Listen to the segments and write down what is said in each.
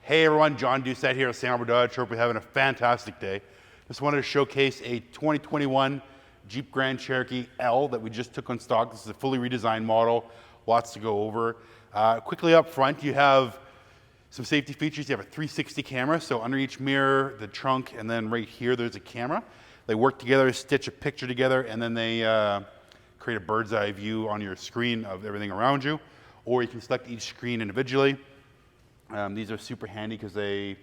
Hey everyone, John Doucette here at St.Albert Dodge. Hope you're having a fantastic day. Just wanted to showcase a 2021 Jeep Grand Cherokee L that we just took on stock. This is a fully redesigned model, lots to go over. Quickly up front, you have some safety features. You have a 360 camera, so under each mirror, the trunk, and then right here there's a camera. They work together, stitch a picture together, and then they create a bird's eye view on your screen of everything around you. Or you can select each screen individually. These are super handy because they,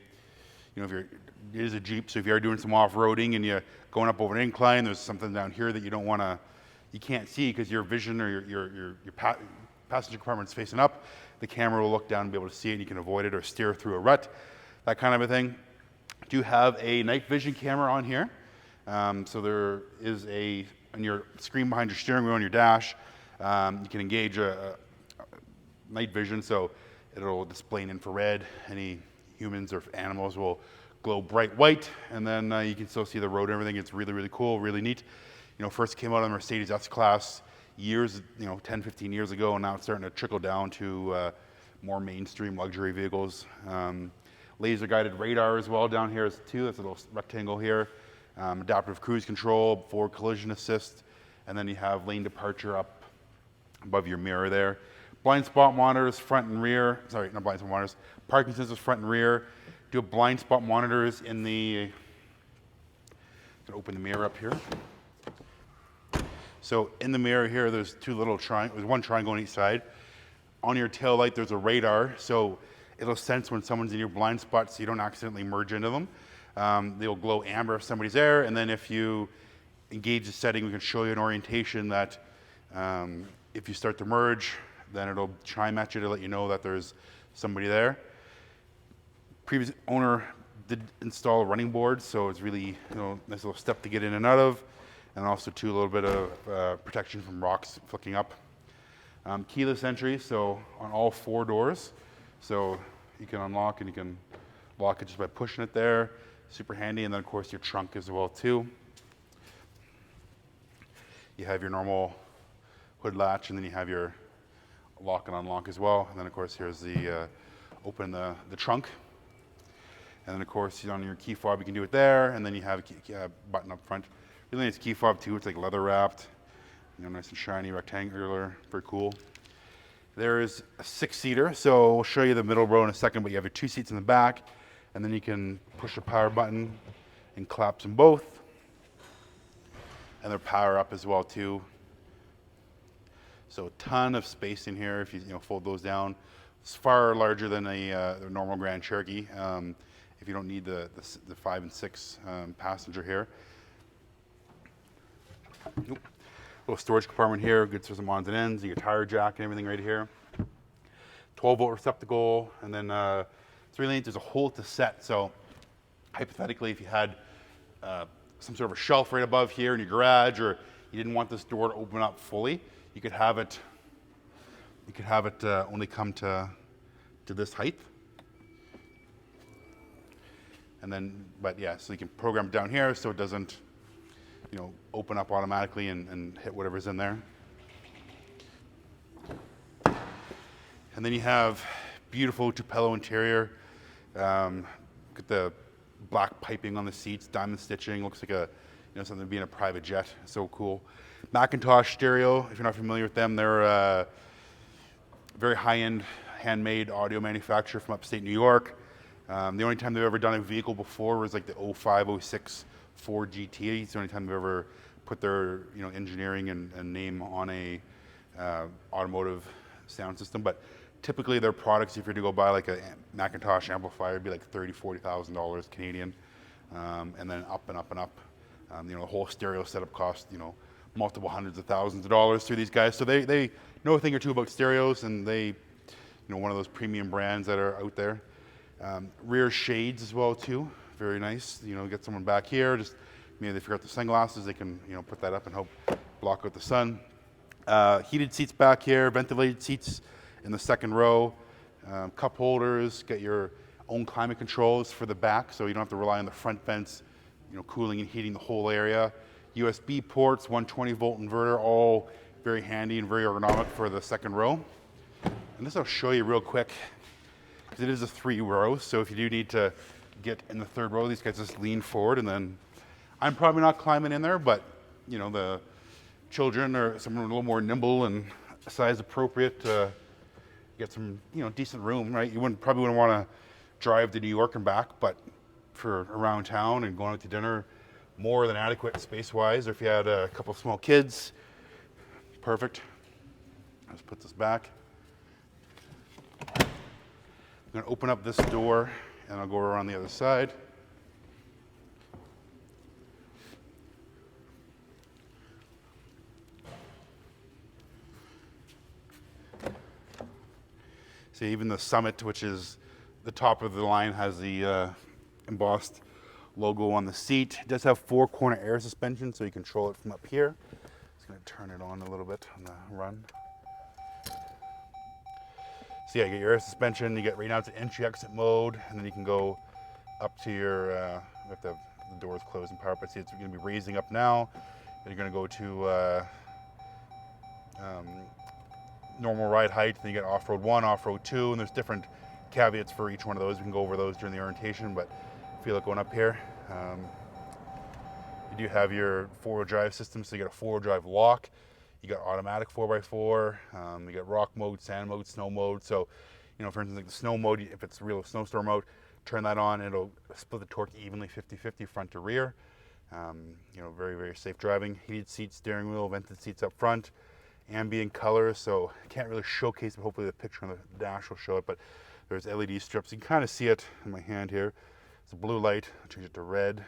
it is a Jeep, so if you are doing some off-roading and you're going up over an incline, there's something down here that you can't see because your vision or your passenger compartment's facing up, the camera will look down and be able to see it and you can avoid it or steer through a rut, that kind of a thing. Do have a night vision camera on here. So there is on your screen behind your steering wheel on your dash, you can engage a night vision, so it'll display in infrared. Any humans or animals will glow bright white, and then you can still see the road and everything. It's really, really cool, really neat. First came out on the Mercedes S-Class years, 10, 15 years ago, and now it's starting to trickle down to more mainstream luxury vehicles. Laser guided radar as well down here too. That's a little rectangle here. Adaptive cruise control, forward collision assist, and then you have lane departure up above your mirror there. Blind spot monitors front and rear, sorry, not blind spot monitors, parking sensors front and rear. Do have blind spot monitors in the, open the mirror up here. So in the mirror here, there's two little triangles, there's one triangle on each side. On your tail light, there's a radar, so it'll sense when someone's in your blind spot so you don't accidentally merge into them. They'll glow amber if somebody's there, and then if you engage the setting, we can show you an orientation that if you start to merge, then it'll chime at you to let you know that there's somebody there. Previous owner did install a running board, so it's really nice little step to get in and out of, and also too a little bit of protection from rocks flicking up. Keyless entry, so on all four doors, so you can unlock and you can lock it just by pushing it there. Super handy, and then of course your trunk as well too. You have your normal hood latch, and then you have your lock and unlock as well. And then of course here's the open the trunk. And then of course on your key fob you can do it there, and then you have a button up front. Really nice key fob too. It's like leather wrapped, nice and shiny, rectangular, very cool. There is a 6-seater, so we'll show you the middle row in a second, but you have your 2 seats in the back, and then you can push the power button and collapse them both. And they're power up as well too. So a ton of space in here if you fold those down. It's far larger than a normal Grand Cherokee if you don't need the 5 and 6 passenger here. Little storage compartment here, good for some odds and ends, your tire jack and everything right here. 12-volt receptacle, and then it's really neat. There's a hole to set. So hypothetically, if you had some sort of a shelf right above here in your garage, or you didn't want this door to open up fully, you could have it only come to this height. And then, but yeah, so you can program it down here so it doesn't, open up automatically and hit whatever's in there. And then you have beautiful Tupelo interior. Got the black piping on the seats, diamond stitching, looks like something to be in a private jet. So cool. Macintosh stereo, if you're not familiar with them, they're a very high-end handmade audio manufacturer from upstate New York. The only time they've ever done a vehicle before was like the 05, 06 Ford GT. It's the only time they've ever put their engineering and name on a automotive sound system. But typically their products, if you're to go buy like a Macintosh amplifier, it'd be like $30,000, $40,000 Canadian, and then up and up and up. The whole stereo setup costs multiple hundreds of thousands of dollars through these guys. So they know a thing or two about stereos, and they one of those premium brands that are out there. Rear shades as well too, very nice. Get someone back here, just maybe they forgot the sunglasses, they can put that up and help block out the sun. Heated seats back here, ventilated seats in the second row, cup holders, get your own climate controls for the back, so you don't have to rely on the front vents, cooling and heating the whole area. USB ports, 120-volt inverter, all very handy and very ergonomic for the second row. And this I'll show you real quick. because it is a 3 row. So if you do need to get in the 3rd row, these guys just lean forward, and then I'm probably not climbing in there, but you know, the children or someone a little more nimble and size appropriate to get some, you know, decent room, right? You probably wouldn't want to drive to New York and back, but for around town and going out to dinner, more than adequate space-wise. Or if you had a couple small kids, perfect. Let's put this back. I'm going to open up this door, and I'll go around the other side. See, even the Summit, which is the top of the line, has the embossed logo on the seat. It does have 4-corner air suspension, so you control it from up here. Just going to turn it on a little bit on the run. So yeah, you get your air suspension. You get right now it's entry-exit mode, and then you can go up to your. You have to have the doors closed and power up. See, it's going to be raising up now. Then you're going to go to normal ride height. Then you get off-road 1, off-road 2, and there's different caveats for each one of those. We can go over those during the orientation, but I feel like going up here. You do have your 4-wheel drive system, so you got a 4-wheel drive lock. You got automatic 4x4. You got rock mode, sand mode, snow mode. So, you know, for instance, like the snow mode, if it's a real snowstorm mode, turn that on. It'll split the torque evenly, 50-50, front to rear. You know, very, very safe driving. Heated seats, steering wheel, vented seats up front. Ambient colors, so I can't really showcase, but hopefully the picture on the dash will show it. But there's LED strips. You can kind of see it in my hand here. It's a blue light. I'll change it to red.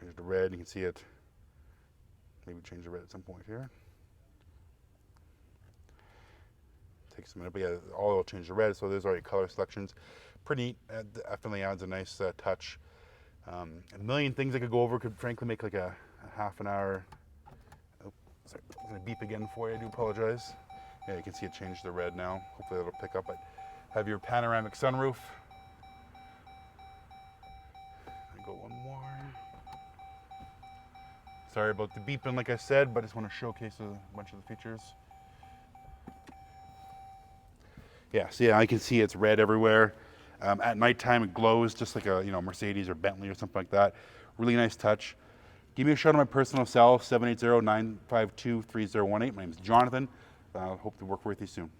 Change it to red. You can see it. Maybe change the red at some point here. Takes a minute, but yeah, all will change to red. So there's already color selections. Pretty neat. Definitely adds a nice touch. A million things I could go over. Could frankly make like a half an hour. Oh, sorry, I'm gonna beep again for you. I do apologize. Yeah, you can see it changed to red now. Hopefully that'll pick up. But have your panoramic sunroof. Go one more. Sorry about the beeping, like I said, but I just want to showcase a bunch of the features. Yeah, so yeah, I can see it's red everywhere. At nighttime, it glows just like a Mercedes or Bentley or something like that. Really nice touch. Give me a shout on my personal cell, 780-952-3018. My name is Jonathan. Hope to work with you soon.